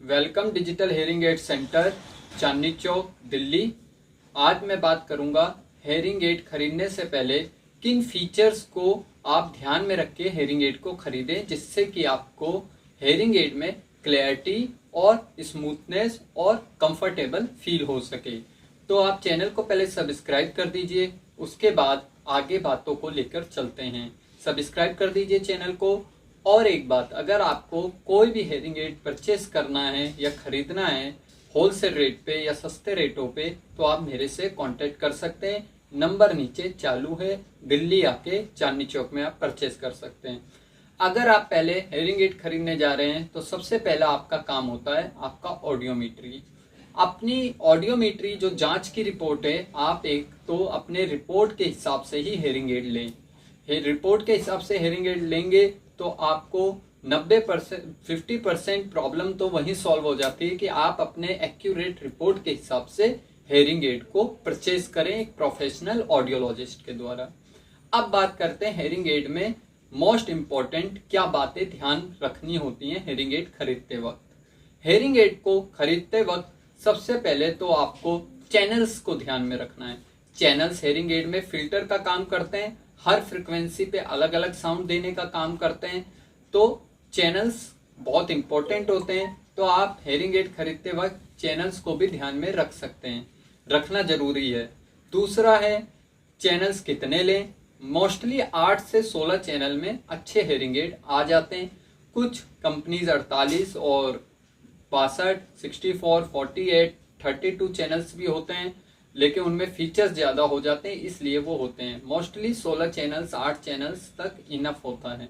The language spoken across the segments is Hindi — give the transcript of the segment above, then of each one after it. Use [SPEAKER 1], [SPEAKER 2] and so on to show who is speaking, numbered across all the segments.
[SPEAKER 1] Welcome digital hearing aid centre, Chandni Chowk, Delhi. आज मैं बात करूंगा हेयरिंग एड खरीदने से पहले किन फीचर्स को आप ध्यान में रख के हेयरिंग एड को खरीदें, जिससे कि आपको हेयरिंग एड में क्लैरिटी और स्मूथनेस और कंफर्टेबल फील हो सके। तो आप चैनल को पहले सब्सक्राइब कर दीजिए, उसके बाद आगे बातों को लेकर चलते हैं। सब्सक्राइब कर दीजिए चैनल को। और एक बात, अगर आपको कोई भी हेयरिंग एड परचेस करना है या खरीदना है होलसेल रेट पे या सस्ते रेटों पे, तो आप मेरे से कांटेक्ट कर सकते हैं। नंबर नीचे चालू है, दिल्ली आके चांदनी चौक में आप परचेस कर सकते हैं। अगर आप पहले हेयरिंग एड खरीदने जा रहे हैं तो सबसे पहला आपका काम होता है आपका ऑडियोमीट्री। अपनी ऑडियोमीट्री जो जांच की रिपोर्ट है, आप एक तो अपने रिपोर्ट के हिसाब से ही हेयरिंग एड लें। रिपोर्ट के हिसाब से हेयरिंग एड लेंगे तो आपको 90% 50% प्रॉब्लम तो वहीं सॉल्व हो जाती है कि आप अपने एक्यूरेट रिपोर्ट के हिसाब से हेयरिंग एड को परचेज करें एक प्रोफेशनल ऑडियोलॉजिस्ट के द्वारा। अब बात करते हैं हेयरिंग एड में मोस्ट इंपॉर्टेंट क्या बातें ध्यान रखनी होती हैं हेयरिंग एड खरीदते वक्त। हेयरिंग एड को खरीदते वक्त सबसे पहले तो आपको चैनल्स को ध्यान में रखना है। चैनल्स हेयरिंग एड में फिल्टर का काम करते हैं, हर फ्रिक्वेंसी पे अलग अलग साउंड देने का काम करते हैं। तो चैनल्स बहुत इंपॉर्टेंट होते हैं, तो आप हेयरिंग एड खरीदते वक्त चैनल्स को भी ध्यान में रख सकते हैं, रखना जरूरी है। दूसरा है चैनल्स कितने लें। मोस्टली 8 से 16 चैनल में अच्छे हेयरिंग एड आ जाते हैं। कुछ कंपनीज 48 और 62, 64, 48, 32 चैनल्स भी होते हैं, लेकिन उनमें फीचर्स ज्यादा हो जाते हैं, इसलिए वो होते हैं। मोस्टली 16 चैनल्स 8 चैनल्स तक इनफ होता है।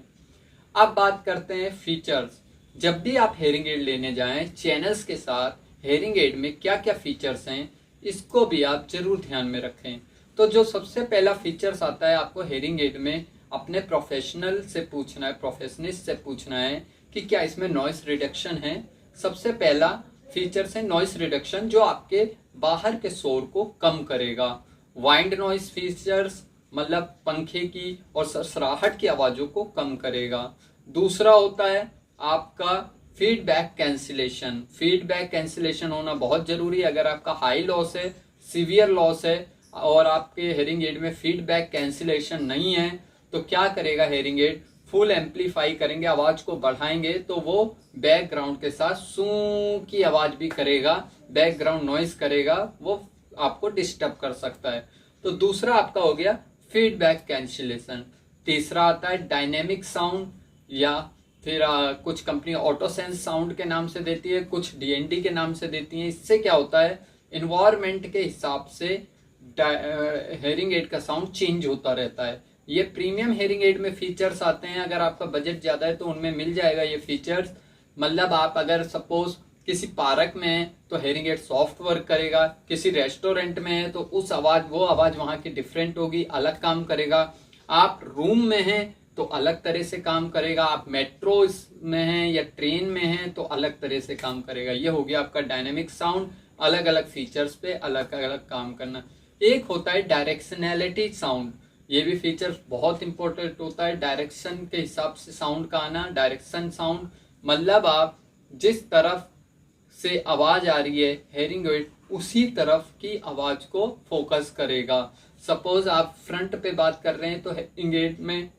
[SPEAKER 1] अब बात करते हैं फीचर्स। जब भी आप हेयरिंग एड लेने जाएं, चैनल्स के साथ हेयरिंग एड में क्या क्या फीचर्स हैं इसको भी आप जरूर ध्यान में रखें। तो जो सबसे पहला फीचर्स आता है, आपको हेयरिंग एड में अपने प्रोफेशनल से पूछना है, प्रोफेशनिस्ट से पूछना है कि क्या इसमें नॉइस रिडक्शन है। सबसे पहला फीचर्स है नॉइस रिडक्शन, जो आपके बाहर के शोर को कम करेगा। वाइंड नॉइस फीचर्स मतलब पंखे की और सरसराहट की आवाजों को कम करेगा। दूसरा होता है आपका फीडबैक कैंसिलेशन। फीडबैक कैंसिलेशन होना बहुत जरूरी है। अगर आपका हाई लॉस है, सीवियर लॉस है और आपके हेयरिंग एड में फीडबैक कैंसिलेशन नहीं है, तो क्या करेगा हेयरिंग एड, फुल एम्पलीफाई करेंगे, आवाज को बढ़ाएंगे तो वो बैकग्राउंड के साथ सू की आवाज भी करेगा, बैकग्राउंड नॉइस करेगा, वो आपको डिस्टर्ब कर सकता है। तो दूसरा आपका हो गया फीडबैक कैंसिलेशन। तीसरा आता है डायनेमिक साउंड, या फिर कुछ कंपनी ऑटोसेंस साउंड के नाम से देती है, कुछ डीएनडी के नाम से देती है। इससे क्या होता है, इन्वायरमेंट के हिसाब से हेयरिंग एड का साउंड चेंज होता रहता है। ये प्रीमियम हेयरिंग एड में फीचर्स आते हैं। अगर आपका बजट ज्यादा है तो उनमें मिल जाएगा ये फीचर्स। मतलब आप अगर सपोज किसी पार्क में है तो हेयरिंग एड सॉफ्ट वर्क करेगा, किसी रेस्टोरेंट में है तो वो आवाज वहां की डिफरेंट होगी, अलग काम करेगा। आप रूम में हैं तो अलग तरह से काम करेगा, आप मेट्रो में हैं या ट्रेन में हैं तो अलग तरह से काम करेगा। ये हो गया आपका डायनेमिक साउंड, अलग अलग फीचर्स पे अलग अलग काम करना। एक होता है डायरेक्शनैलिटी साउंड। ये भी फीचर बहुत इंपॉर्टेंट होता है, डायरेक्शन के हिसाब से साउंड का आना। डायरेक्शन साउंड मतलब आप जिस तरफ से आवाज आ रही है हेयरिंग एड उसी तरफ की आवाज को फोकस करेगा। सपोज आप फ्रंट पे बात कर रहे हैं तो हेयरिंग एड में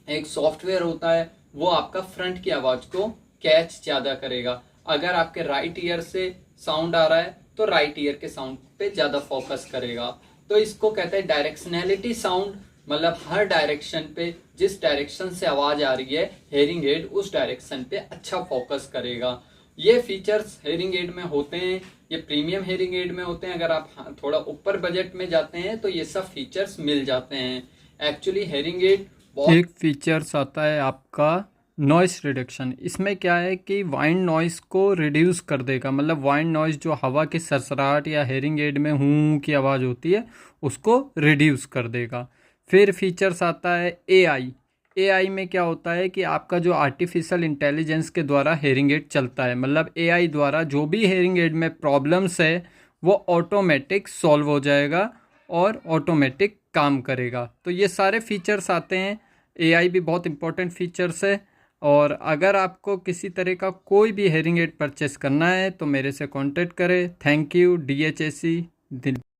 [SPEAKER 1] एक सॉफ्टवेयर होता है, वो आपका फ्रंट की आवाज को कैच ज्यादा करेगा। अगर आपके राइट ईयर से साउंड आ रहा है तो राइट ईयर के साउंड पे ज्यादा फोकस करेगा। तो इसको कहते हैं डायरेक्शनैलिटी साउंड, मतलब हर डायरेक्शन पे जिस डायरेक्शन से आवाज आ रही है हेयरिंग एड उस डायरेक्शन पे अच्छा फोकस करेगा। ये फीचर्स हेयरिंग एड में होते हैं, ये प्रीमियम हेयरिंग एड में होते हैं। अगर आप थोड़ा ऊपर बजट में जाते हैं तो ये सब फीचर्स मिल जाते हैं। एक्चुअली हेयरिंग एड एक फीचर्स आता है आपका नॉइस रिडक्शन। इसमें क्या है कि वाइंड नॉइस को रिड्यूस कर देगा, मतलब वाइंड नॉइस जो हवा की सरसराहट या हेयरिंग एड में हूँ की आवाज़ होती है उसको रिड्यूस कर देगा। फिर फीचर्स आता है एआई। एआई में क्या होता है कि आपका जो आर्टिफिशियल इंटेलिजेंस के द्वारा हेयरिंग एड चलता है, मतलब एआई द्वारा जो भी हेयरिंग एड में प्रॉब्लम्स है वो ऑटोमेटिक सॉल्व हो जाएगा और ऑटोमेटिक काम करेगा। तो ये सारे फीचर्स आते हैं। एआई भी बहुत इंपॉर्टेंट फीचर्स है। और अगर आपको किसी तरह का कोई भी हेयरिंग एड परचेस करना है तो मेरे से कांटेक्ट करें। Thank you. DHAC दिल्ली।